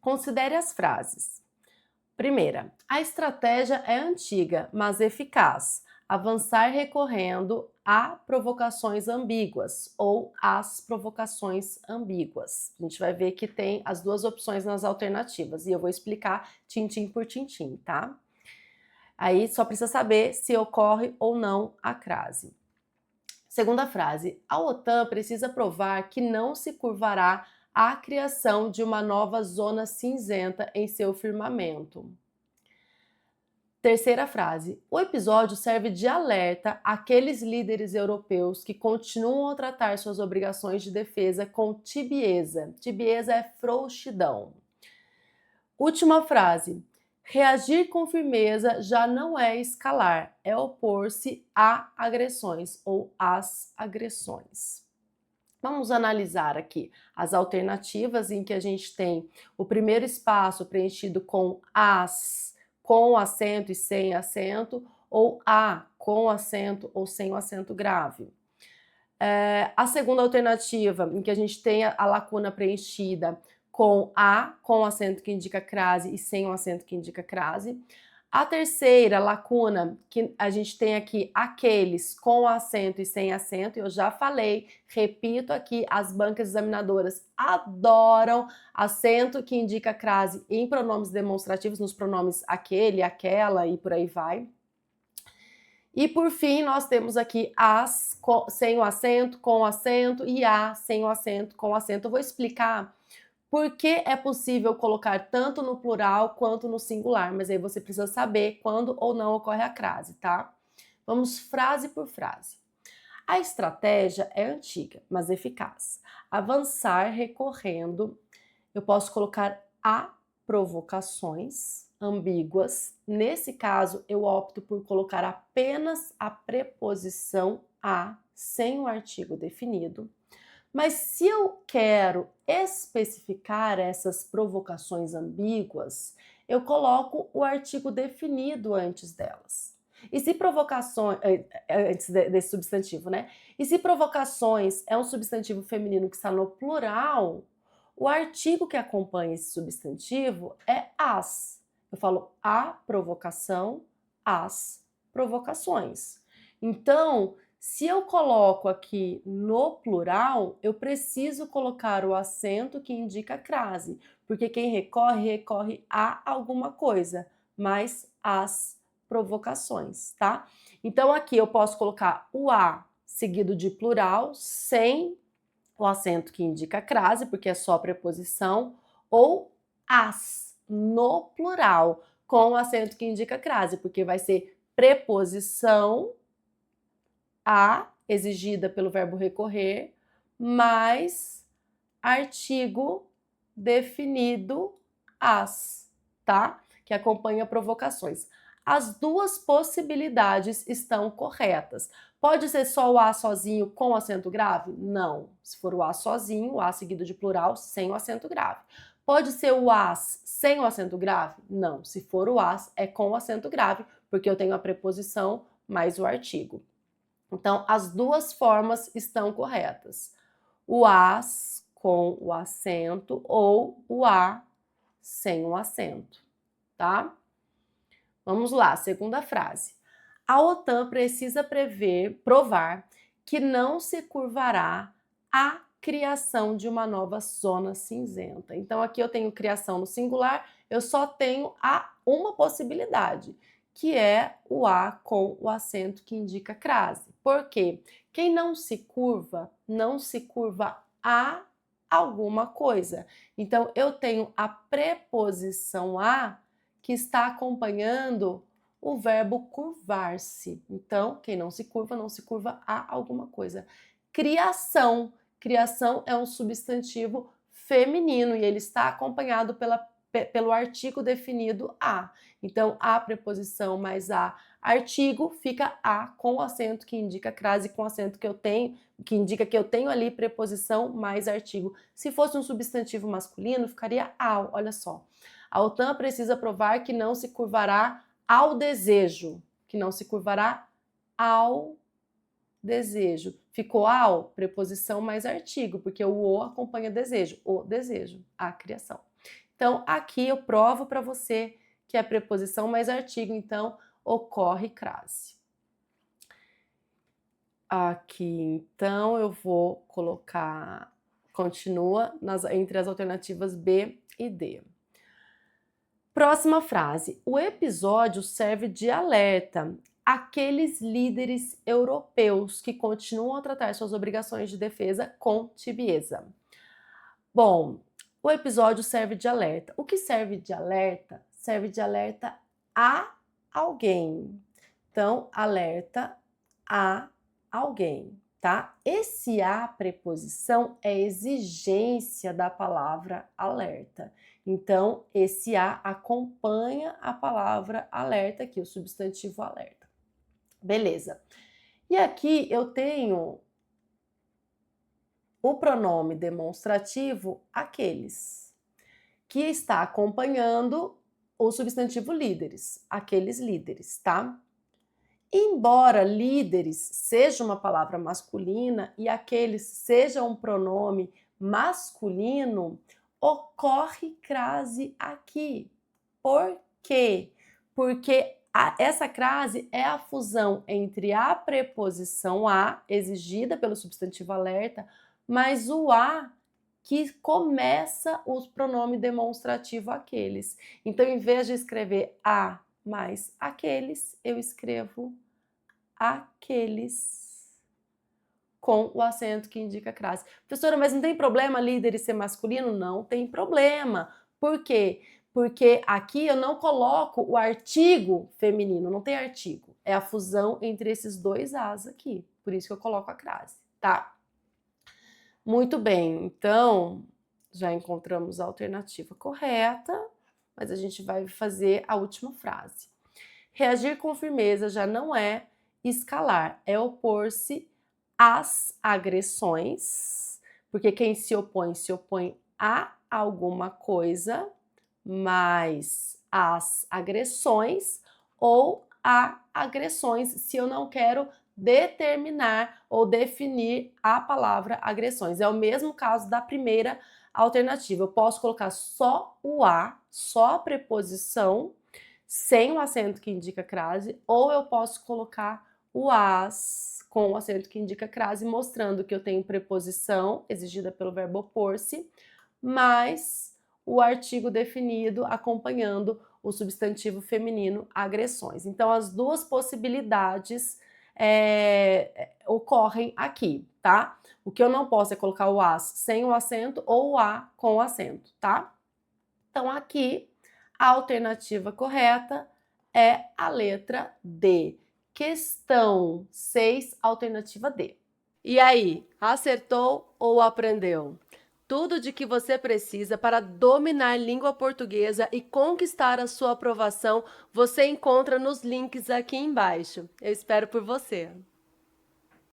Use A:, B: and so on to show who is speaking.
A: Considere as frases. Primeira, a estratégia é antiga, mas eficaz. Avançar recorrendo a provocações ambíguas ou às provocações ambíguas. A gente vai ver que tem as duas opções nas alternativas e eu vou explicar tintim por tintim, tá? Aí só precisa saber se ocorre ou não a crase. Segunda frase, a OTAN precisa provar que não se curvará à criação de uma nova zona cinzenta em seu firmamento. Terceira frase, o episódio serve de alerta àqueles líderes europeus que continuam a tratar suas obrigações de defesa com tibieza. Tibieza é frouxidão. Última frase, reagir com firmeza já não é escalar, é opor-se a agressões ou às agressões. Vamos analisar aqui as alternativas em que a gente tem o primeiro espaço preenchido com as, com acento e sem acento, ou a, com acento ou sem o acento grave. A segunda alternativa, em que a gente tem a lacuna preenchida com a, com acento que indica crase e sem o acento que indica crase. A terceira lacuna, que a gente tem aqui aqueles com acento e sem acento, eu já falei, repito aqui, as bancas examinadoras adoram acento que indica crase em pronomes demonstrativos, nos pronomes aquele, aquela e por aí vai. E por fim, nós temos aqui as sem o acento, com o acento e a sem o acento, com o acento. Eu vou explicar por que é possível colocar tanto no plural quanto no singular, mas aí você precisa saber quando ou não ocorre a crase, tá? Vamos frase por frase. A estratégia é antiga, mas eficaz. Avançar recorrendo, eu posso colocar a provocações ambíguas. Nesse caso, eu opto por colocar apenas a preposição a sem o artigo definido. Mas se eu quero especificar essas provocações ambíguas, eu coloco o artigo definido antes delas. E se provocações, antes desse substantivo, né? E se provocações é um substantivo feminino que está no plural, o artigo que acompanha esse substantivo é as. Eu falo a provocação, as provocações. Então, se eu coloco aqui no plural, eu preciso colocar o acento que indica crase, porque quem recorre, recorre a alguma coisa, mas as provocações, tá? Então aqui eu posso colocar o a seguido de plural, sem o acento que indica crase, porque é só preposição, ou as no plural, com o acento que indica crase, porque vai ser preposição a, exigida pelo verbo recorrer, mais artigo definido as, tá? Que acompanha provocações. As duas possibilidades estão corretas. Pode ser só o a sozinho com acento grave? Não. Se for o a sozinho, o a seguido de plural, sem o acento grave. Pode ser o as sem o acento grave? Não. Se for o as, é com o acento grave, porque eu tenho a preposição mais o artigo. Então, as duas formas estão corretas. O as com o acento ou o a sem o acento, tá? Vamos lá, segunda frase. A OTAN precisa provar que não se curvará à criação de uma nova zona cinzenta. Então, aqui eu tenho criação no singular, eu só tenho uma possibilidade, que é o a com o acento que indica crase. Por quê? Quem não se curva a alguma coisa. Então, eu tenho a preposição a que está acompanhando o verbo curvar-se. Então, quem não se curva a alguma coisa. Criação. Criação é um substantivo feminino e ele está acompanhado pelo artigo definido a. Então, a preposição mais a artigo fica a com o acento que indica crase, com o acento que eu tenho, que indica que eu tenho ali preposição mais artigo. Se fosse um substantivo masculino, ficaria ao, olha só. A OTAN precisa provar que não se curvará ao desejo, que não se curvará ao desejo. Ficou ao, preposição mais artigo, porque o acompanha desejo, o desejo, a criação. Então, aqui eu provo para você que é preposição mais artigo, então, ocorre crase. Aqui, então, eu vou colocar, continua entre as alternativas B e D. Próxima frase. O episódio serve de alerta àqueles líderes europeus que continuam a tratar suas obrigações de defesa com tibieza. Bom, o episódio serve de alerta. O que serve de alerta? Serve de alerta a alguém. Então, alerta a alguém, tá? Esse a preposição é exigência da palavra alerta. Então, esse a acompanha a palavra alerta aqui, o substantivo alerta. Beleza. E aqui eu tenho o pronome demonstrativo aqueles, que está acompanhando o substantivo líderes, aqueles líderes, tá? Embora líderes seja uma palavra masculina e aqueles seja um pronome masculino, ocorre crase aqui. Por quê? Porque essa crase é a fusão entre a preposição a, exigida pelo substantivo alerta, mais o a que começa o pronome demonstrativo aqueles. Então, em vez de escrever a mais aqueles, eu escrevo aqueles com o acento que indica crase. Professora, mas não tem problema líder ser masculino? Não tem problema. Por quê? Porque aqui eu não coloco o artigo feminino, não tem artigo. É a fusão entre esses dois as aqui. Por isso que eu coloco a crase, tá? Muito bem, então já encontramos a alternativa correta, mas a gente vai fazer a última frase. Reagir com firmeza já não é escalar, é opor-se às agressões, porque quem se opõe a alguma coisa, mais às agressões ou a agressões, se eu não quero determinar ou definir a palavra agressões. É o mesmo caso da primeira alternativa. Eu posso colocar só o a, só a preposição, sem o acento que indica crase, ou eu posso colocar o as com o acento que indica crase, mostrando que eu tenho preposição exigida pelo verbo opor-se, mais o artigo definido acompanhando o substantivo feminino agressões. Então, as duas possibilidades ocorrem aqui, tá? O que eu não posso é colocar o as sem o acento ou o a com o acento, tá? Então, aqui, a alternativa correta é a letra D. Questão 6, alternativa D. E aí, acertou ou aprendeu? Tudo de que você precisa para dominar língua portuguesa e conquistar a sua aprovação, você encontra nos links aqui embaixo. Eu espero por você.